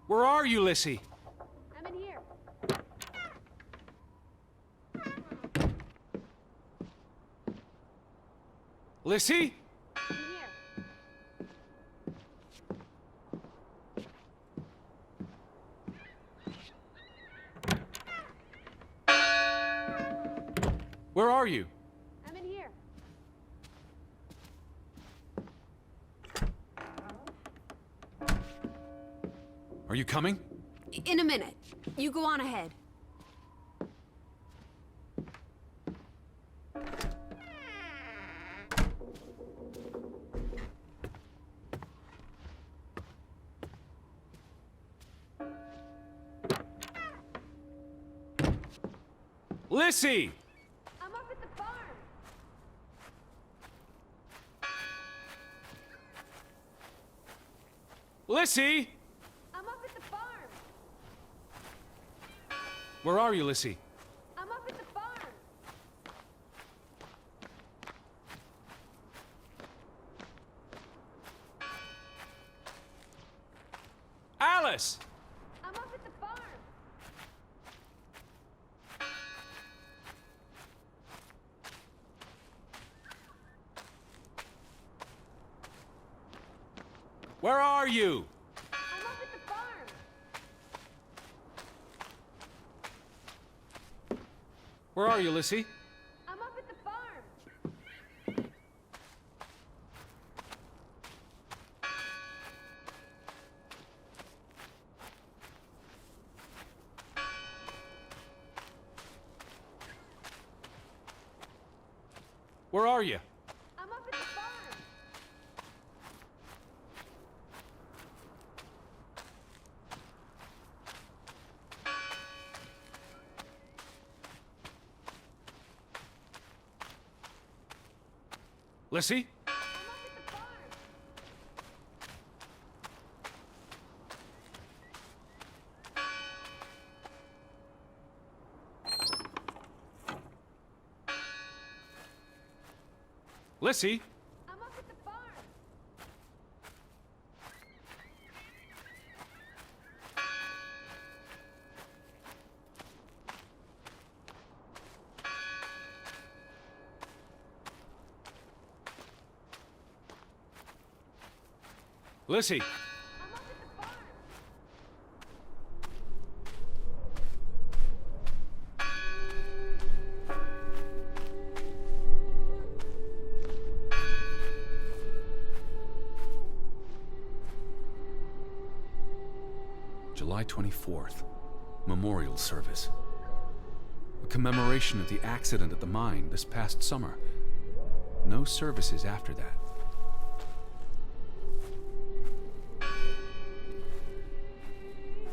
Where are you, Lissy? I'm in here. Lissy? I'm here. Where are you? I'm in here. Are you coming? In a minute. You go on ahead. Lissy! I'm up at the farm. Lissy! I'm up at the farm. Where are you, Lissy? I'm up at the farm. Alice! I'm up at the farm. Where are you? I'm up at the farm. Where are you, Lissy? I'm up at the farm. Where are you? I'm up at the farm. Lissy? I'm up at the farm. Lissy? I'm up at the farm. Lissy? I'm up at the farm. July 24th. Memorial service. A commemoration of the accident at the mine this past summer. No services after that.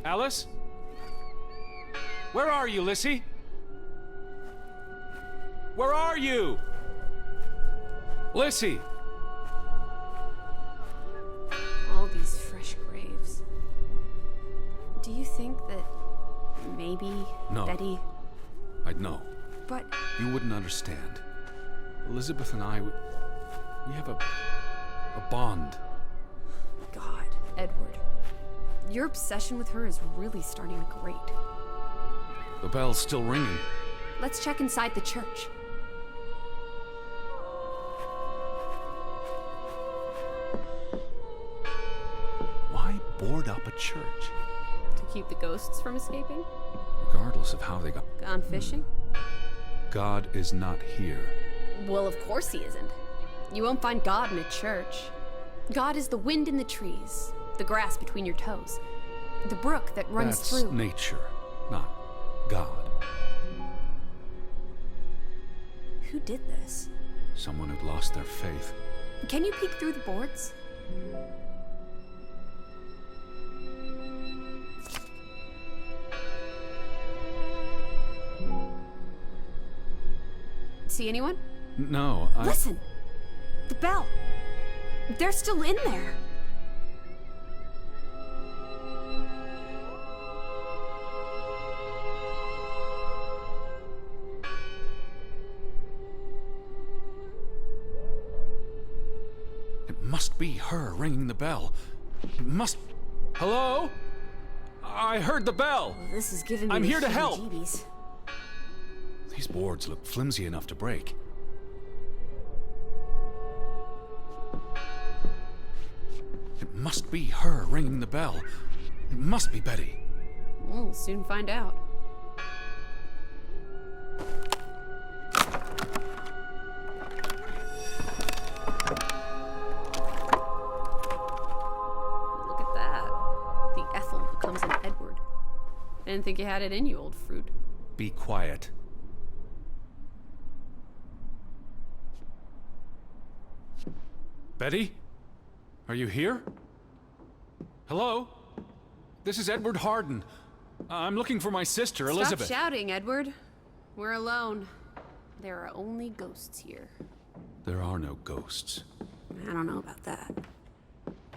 Alice? Where are you, Lissy? Where are you? Lissy! All these fresh graves. Do you think that maybe No. Betty... I'd know. But You wouldn't understand. Elizabeth and I, we have a bond. God, Edward. Your obsession with her is really starting to grate. The bell's still ringing. Let's check inside the church. Why board up a church? To keep the ghosts from escaping? Regardless of how they got... Gone fishing? God is not here. Well, of course he isn't. You won't find God in a church. God is the wind in the trees, the grass between your toes, the brook that runs That's through. nature, not God. Who did this? Someone who'd lost their faith. Can you peek through the boards? See anyone? No, I... Listen! The bell! They're still in there! must be her ringing the bell. It must... Hello? I heard the bell! Well, this is giving me I'm the here to help! heebie-jeebies. These boards look flimsy enough to break. It must be her ringing the bell. It must be Betty. We'll soon find out. Look at that. The Ethel becomes an Edward. I didn't think you had it in you, old fruit. Be quiet. Betty? Are you here? Hello? This is Edward Harden. I'm looking for my sister, Elizabeth. Stop shouting, Edward. We're alone. There are only ghosts here. There are no ghosts. I don't know about that.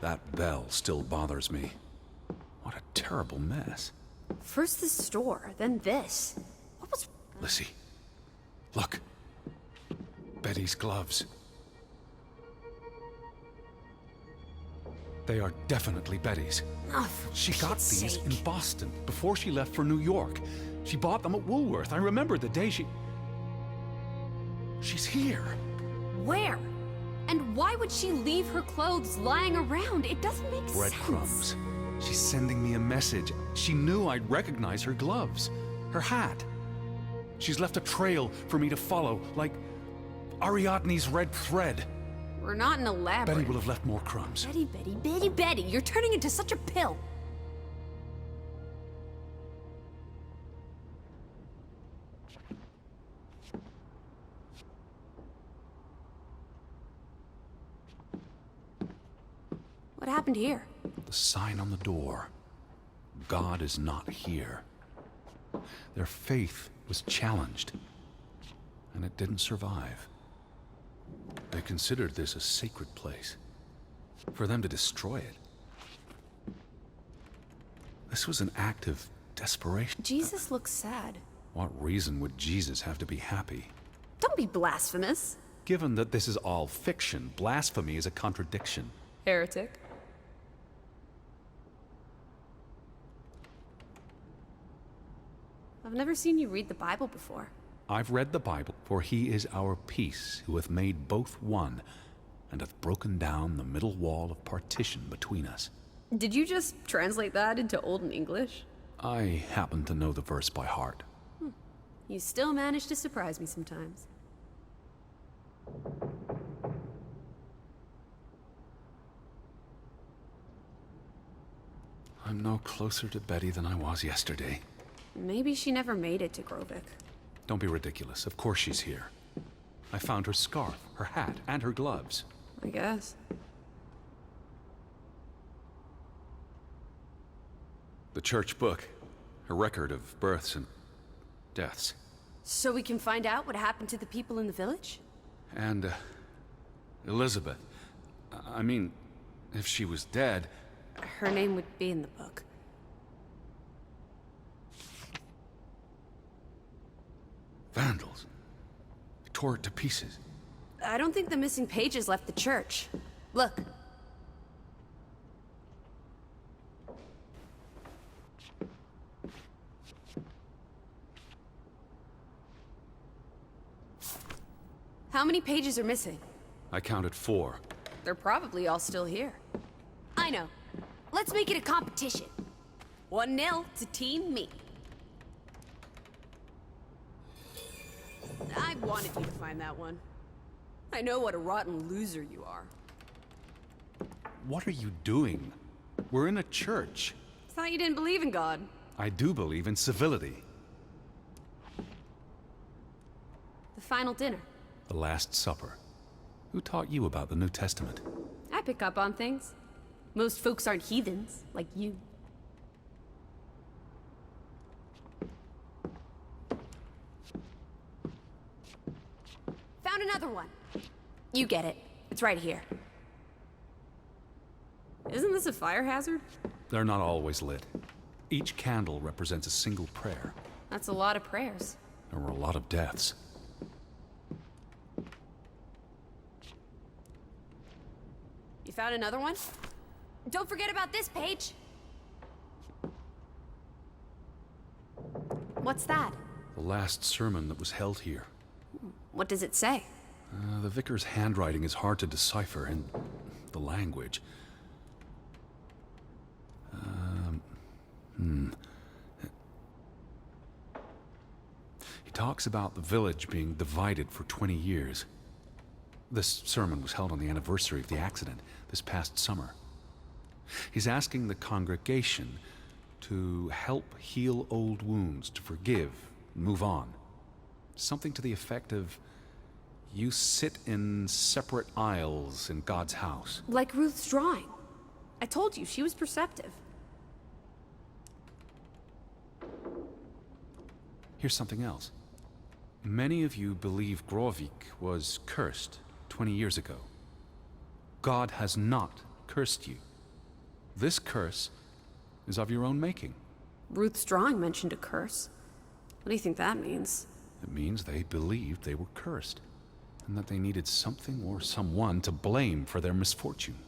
That bell still bothers me. What a terrible mess. First the store, then this. What was... Lissy, look. Betty's gloves. They are definitely Betty's. Oh, for She got Pete's these sake. in Boston before she left for New York. She bought them at Woolworth. I remember the day She's here. Where? And why would she leave her clothes lying around? It doesn't make sense. Breadcrumbs. She's sending me a message. She knew I'd recognize her gloves, her hat. She's left a trail for me to follow, like Ariadne's red thread. We're not in a labyrinth. Betty will have left more crumbs. Betty. You're turning into such a pill. What happened here? The sign on the door. God is not here. Their faith was challenged, and it didn't survive. They considered this a sacred place. For them to destroy it. This was an act of desperation. Jesus looks sad. What reason would Jesus have to be happy? Don't be blasphemous. Given that this is all fiction, blasphemy is a contradiction. Heretic. I've never seen you read the Bible before. I've read the Bible, for he is our peace, who hath made both one, and hath broken down the middle wall of partition between us. Did you just translate that into Olden English? I happen to know the verse by heart. You still manage to surprise me sometimes. I'm no closer to Betty than I was yesterday. Maybe she never made it to Grovik. Don't be ridiculous. Of course she's here. I found her scarf, her hat, and her gloves. I guess. The church book. A record of births and deaths. So we can find out what happened to the people in the village? And, Elizabeth. I mean, if she was dead... Her name would be in the book. Vandals. They tore it to pieces. I don't think the missing pages left the church. Look. How many pages are missing? I counted 4. They're probably all still here. I know. Let's make it a competition. 1-0 to Team Me. I wanted you to find that one. I know what a rotten loser you are. What are you doing? We're in a church. Thought you didn't believe in God. I do believe in civility. The final dinner. The Last Supper. Who taught you about the New Testament? I pick up on things. Most folks aren't heathens, like you. Found another one. You get it. It's right here. Isn't this a fire hazard? They're not always lit. Each candle represents a single prayer. That's a lot of prayers. There were a lot of deaths. You found another one? Don't forget about this page. What's that? The last sermon that was held here. What does it say? The vicar's handwriting is hard to decipher, and the language. He talks about the village being divided for 20 years. This sermon was held on the anniversary of the accident this past summer. He's asking the congregation to help heal old wounds, to forgive, and move on. Something to the effect of, you sit in separate aisles in God's house. Like Ruth's drawing. I told you, she was perceptive. Here's something else. Many of you believe Grovik was cursed 20 years ago. God has not cursed you. This curse is of your own making. Ruth's drawing mentioned a curse. What do you think that means? It means they believed they were cursed, and that they needed something or someone to blame for their misfortune.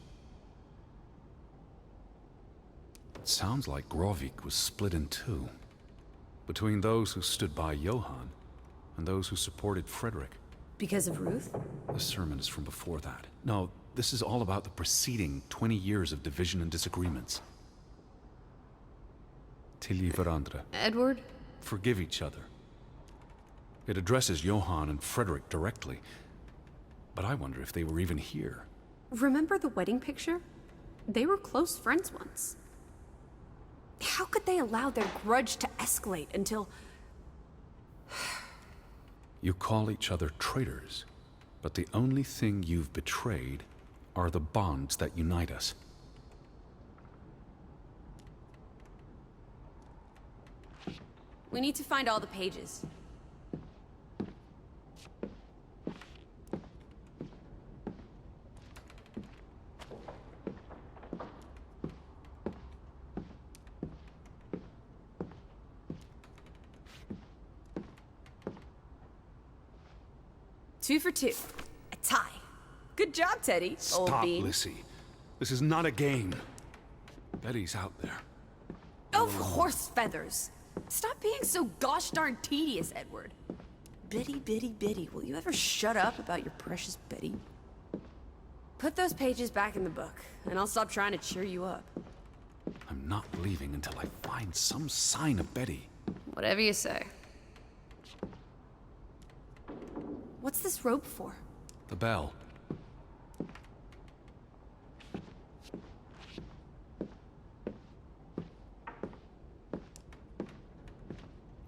It sounds like Grovik was split in two, between those who stood by Johann and those who supported Frederick. Because of Ruth? The sermon is from before that. No, this is all about the preceding 20 years of division and disagreements. Tilly Varandra. Edward? Forgive each other. It addresses Johann and Frederick directly, but I wonder if they were even here. Remember the wedding picture? They were close friends once. How could they allow their grudge to escalate until... You call each other traitors, but the only thing you've betrayed are the bonds that unite us. We need to find all the pages. Two for two. A tie. Good job, Teddy, old Stop, bean. Lissy. This is not a game. Betty's out there. Of horse feathers. Stop being so gosh darn tedious, Edward. Bitty, will you ever shut up about your precious Betty? Put those pages back in the book, and I'll stop trying to cheer you up. I'm not leaving until I find some sign of Betty. Whatever you say. What's this rope for? The bell.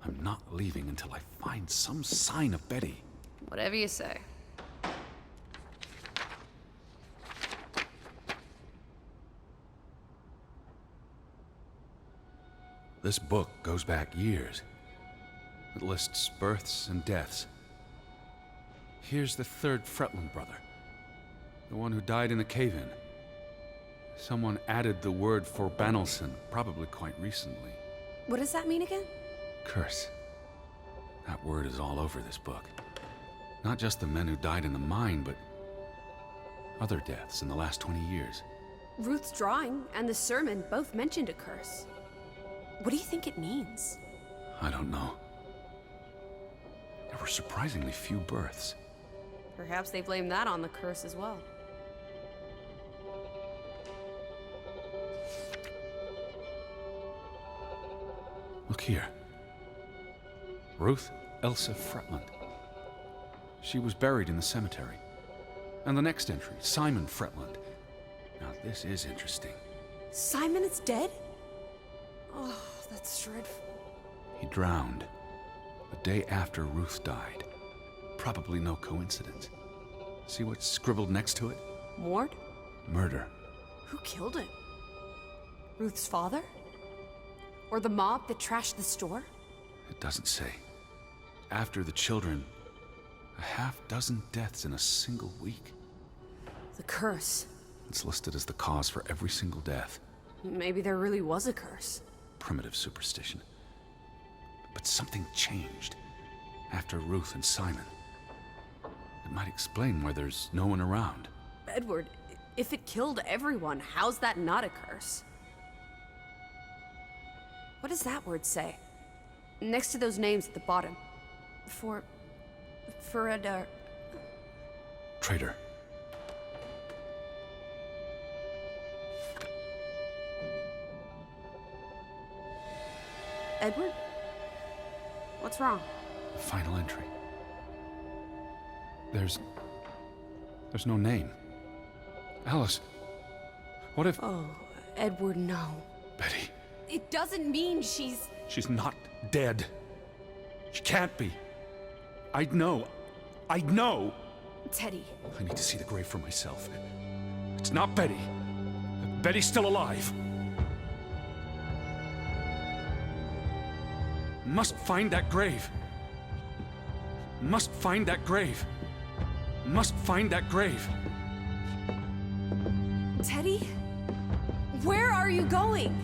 I'm not leaving until I find some sign of Betty. Whatever you say. This book goes back years. It lists births and deaths. Here's the third Fretland brother. The one who died in the cave-in. Someone added the word for Banelson, probably quite recently. What does that mean again? Curse. That word is all over this book. Not just the men who died in the mine, but other deaths in the last 20 years. Ruth's drawing and the sermon both mentioned a curse. What do you think it means? I don't know. There were surprisingly few births. Perhaps they blame that on the curse as well. Look here. Ruth Elsa Fretland. She was buried in the cemetery. And the next entry, Simon Fretland. Now this is interesting. Simon is dead? Oh, that's dreadful. He drowned the day after Ruth died. Probably no coincidence. See what's scribbled next to it? Mord? Murder. Who killed him? Ruth's father? Or the mob that trashed the store? It doesn't say. After the children, a half-dozen deaths in a single week. The curse. It's listed as the cause for every single death. Maybe there really was a curse. Primitive superstition. But something changed after Ruth and Simon. It might explain why there's no one around. Edward, If it killed everyone, how's that not a curse? What does that word say? Next to those names at the bottom. For Traitor. Edward? What's wrong? Final entry. There's no name. Alice, what if... Oh, Edward, no. Betty, It doesn't mean she's... she's not dead. She can't be. I know. I know. Teddy. I need to see the grave for myself. It's not Betty. Betty's still alive. Must find that grave. Must find that grave. Must find that grave. Teddy? Where are you going?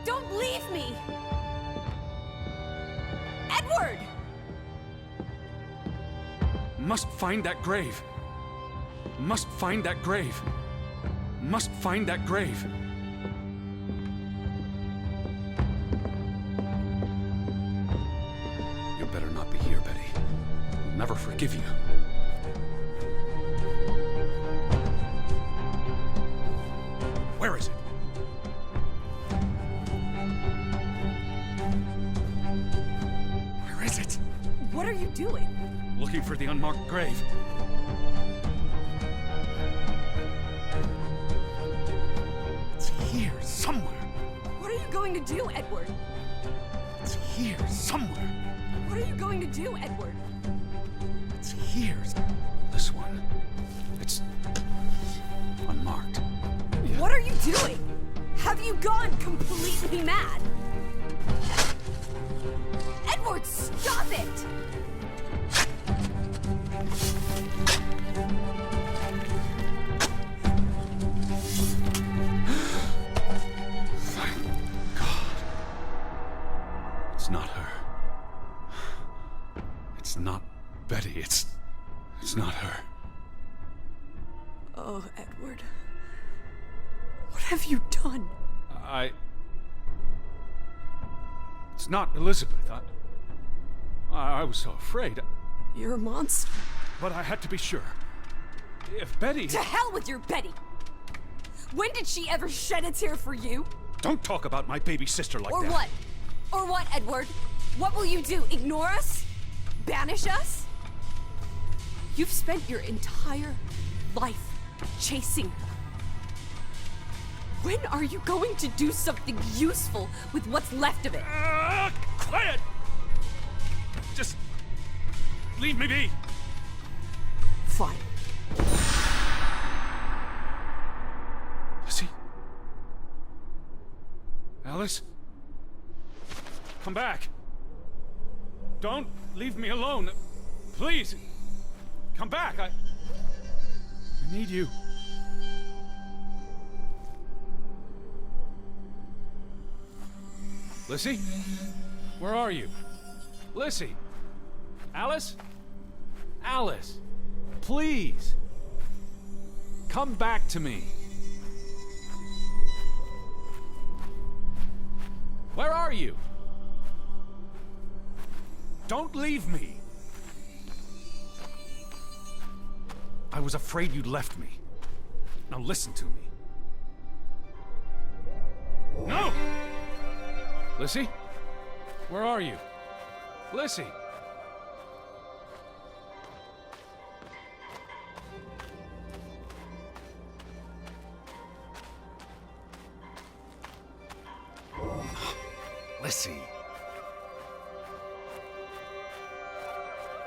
Don't leave me! Edward! Must find that grave. Must find that grave. Must find that grave. You better not be here, Betty. I'll never forgive you. Where is it? Where is it? What are you doing? Looking for the unmarked grave. It's here somewhere. What are you going to do, Edward? It's here somewhere. What are you going to do, Edward? It's here. This one. It's unmarked. Yeah. What are you doing? Have you gone completely mad? Edward, stop it! Thank God. It's not her. It's not Betty. It's not her. Oh, Edward. What have you done? It's not Elizabeth. I was so afraid. You're a monster. But I had to be sure. If Betty... To hell with your Betty! When did she ever shed a tear for you? Don't talk about my baby sister like Or that. what? Or what, Edward? What will you do? Ignore us? Banish us? You've spent your entire life chasing her. When are you going to do something useful with what's left of it? Quiet! Just leave me be. Fine. Lizzie? Alice? Come back. Don't leave me alone. Please. Come back. I need you. Lizzie? Where are you? Lizzie? Alice? Alice? Please. Come back to me. Where are you? Don't leave me. I was afraid you'd left me. Now listen to me. No! Lizzie? Where are you? Lizzie? Lizzie.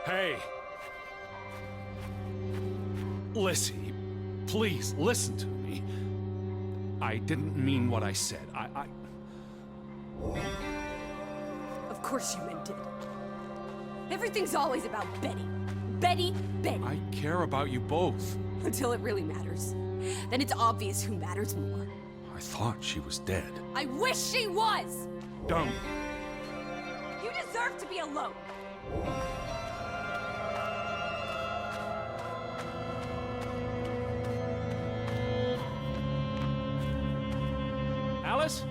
Hey. Lizzie, please listen to me. I didn't mean what I said. Of course you meant it. Everything's always about Betty. Betty, Betty. I care about you both. Until it really matters. Then it's obvious who matters more. I thought she was dead. I wish she was! Don't. You deserve to be alone. Alice?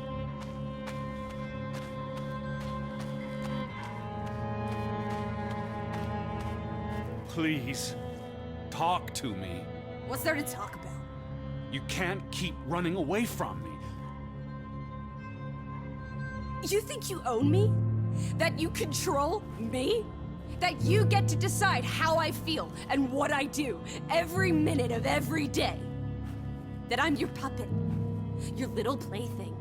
Please, talk to me. What's there to talk about? You can't keep running away from me. You think you own me? That you control me? That you get to decide how I feel and what I do every minute of every day? That I'm your puppet? Your little plaything?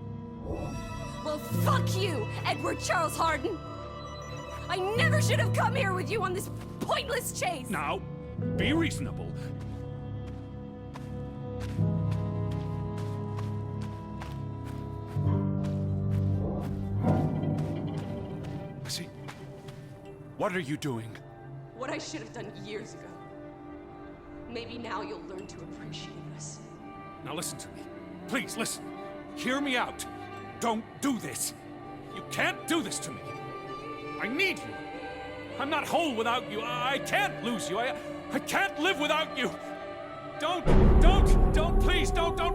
Well, fuck you, Edward Charles Harden! I never should have come here with you on this pointless chase! Now, be reasonable. Lizzie, what are you doing? What I should have done years ago. Maybe now you'll learn to appreciate us. Now listen to me. Please, listen. Hear me out. Don't do this. You can't do this to me. I need you. I'm not whole without you. I can't lose you. I can't live without you. Don't, please, don't, no.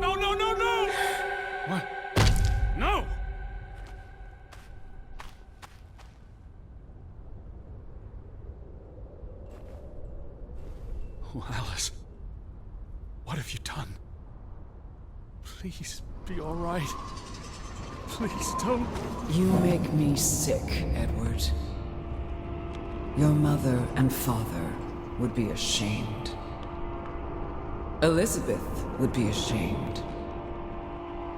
What? No! Oh, Alice. What have you done? Please, be all right. Please, don't. You make me sick, Edward. Your mother and father would be ashamed. Elizabeth would be ashamed.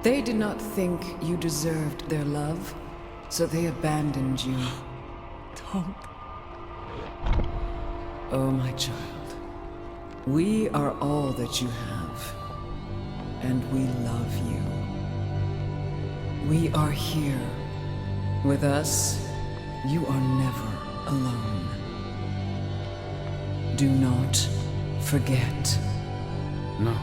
They did not think you deserved their love, so they abandoned you. Don't. Oh, my child. We are all that you have, and we love you. We are here. With us, you are never alone. Do not forget. No,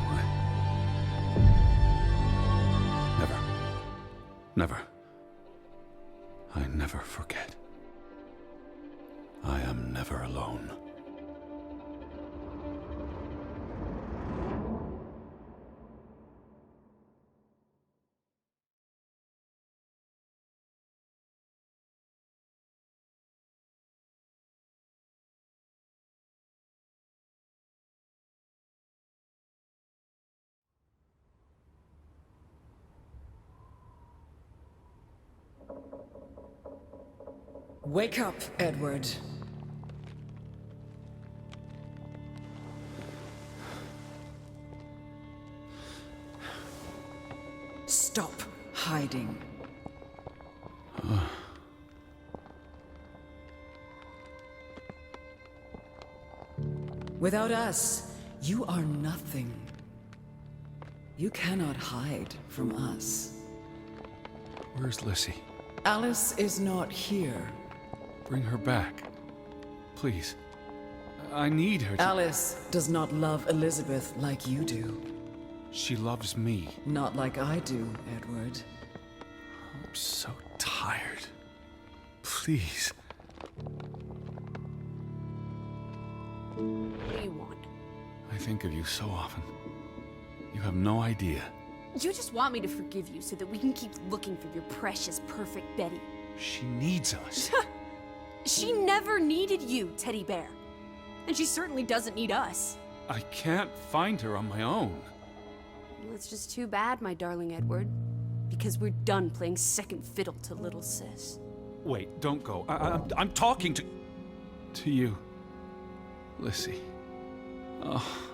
Never. I never forget. I am never alone. Wake up, Edward. Stop hiding. Without us, you are nothing. You cannot hide from us. Where's Lizzie? Alice is not here. Bring her back. Please. I need her to... Alice does not love Elizabeth like you do. She loves me. Not like I do, Edward. I'm so tired. Please. What do you want? I think of you so often. You have no idea. You just want me to forgive you so that we can keep looking for your precious, perfect Betty. She needs us. She never needed you, Teddy Bear. And she certainly doesn't need us. I can't find her on my own. Well, it's just too bad, my darling Edward. Because we're done playing second fiddle to little sis. Wait, don't go. I'm talking to you. Lizzie. Oh.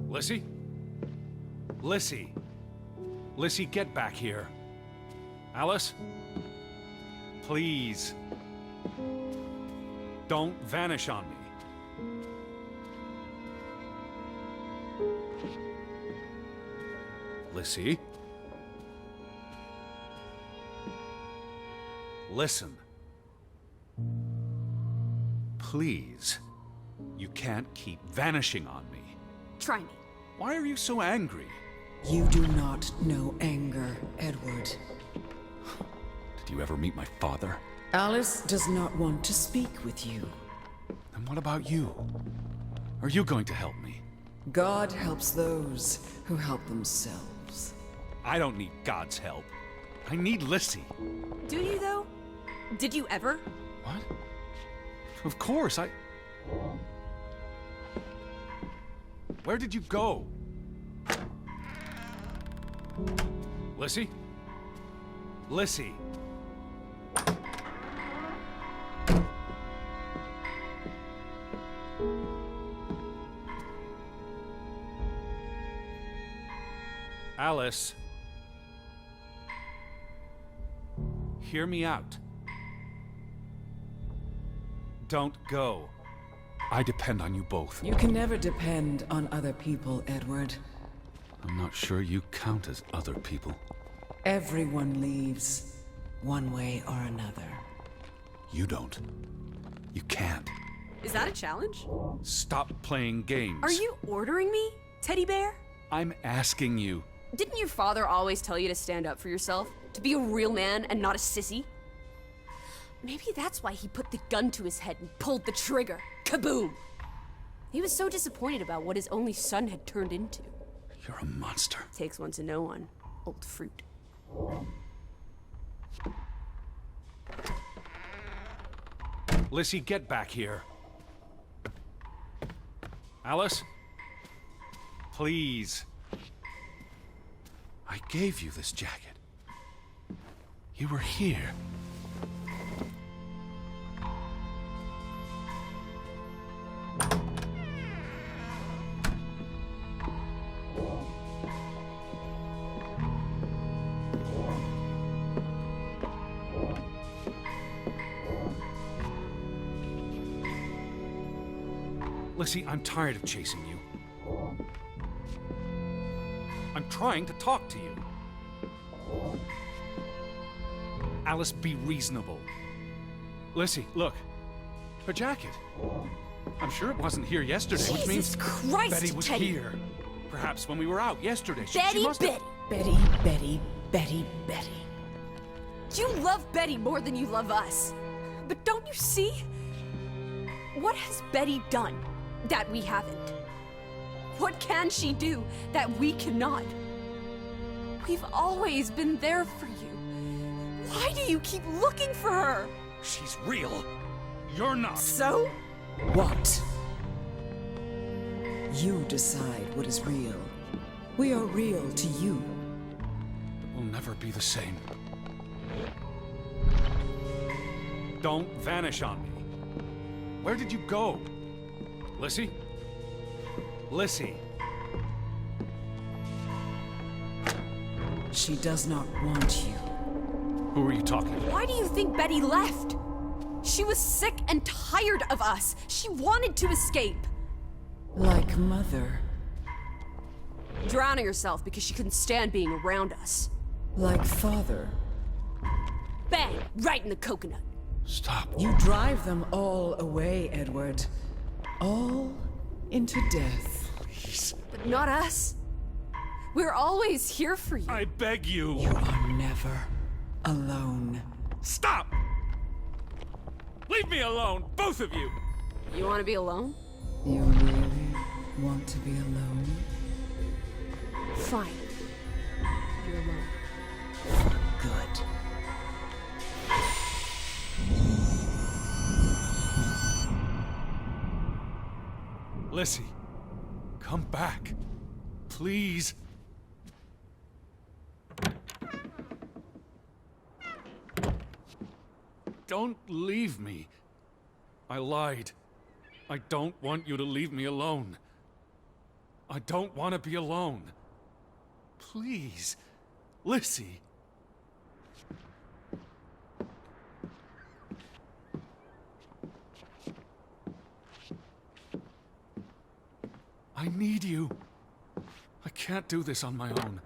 Lizzie? Lizzie! Lizzie, get back here. Alice? Please. Don't vanish on me. Lizzie? Listen. Please. You can't keep vanishing on me. Try me. Why are you so angry? You do not know anger, Edward. Did Do you ever meet my father? Alice does not want to speak with you. And what about you? Are you going to help me? God helps those who help themselves. I don't need God's help. I need Lissy. Do you, though? Did you ever? What? Of course, Where did you go? Lissy? Lissy? Alice. Hear me out. Don't go. I depend on you both. You can never depend on other people, Edward. I'm not sure you count as other people. Everyone leaves, one way or another. You don't. You can't. Is that a challenge? Stop playing games. Are you ordering me, teddy bear? I'm asking you. Didn't your father always tell you to stand up for yourself? To be a real man and not a sissy? Maybe that's why he put the gun to his head and pulled the trigger. Kaboom! He was so disappointed about what his only son had turned into. You're a monster. Takes one to know one. Old fruit. Lissy, get back here. Alice? Please. I gave you this jacket. You were here. Lissy, I'm tired of chasing you. I'm trying to talk to you. Alice, be reasonable. Lissy, look. Her jacket. I'm sure it wasn't here yesterday, which means Jesus Christ, Betty was Teddy. here. Perhaps when we were out yesterday. She Betty, must have... Betty. Betty. You love Betty more than you love us. But don't you see? What has Betty done that we haven't? What can she do that we cannot? We've always been there for you. Why do you keep looking for her? She's real. You're not. So? What? You decide what is real. We are real to you. We'll never be the same. Don't vanish on me. Where did you go? Lissy? Lissy. She does not want you. Who are you talking to? Why do you think Betty left? She was sick and tired of us. She wanted to escape. Like Mother. Drowning herself because she couldn't stand being around us. Like Father. Bang! Right in the coconut. Stop. You drive them all away, Edward. All into death. Please. But not us. We're always here for you. I beg you. You are never alone. Stop! Leave me alone, both of you! You want to be alone? You really want to be alone? Fine. You're alone. Good. Lissy, come back. Please. Don't leave me. I lied. I don't want you to leave me alone. I don't want to be alone. Please, Lissy. I need you. I can't do this on my own.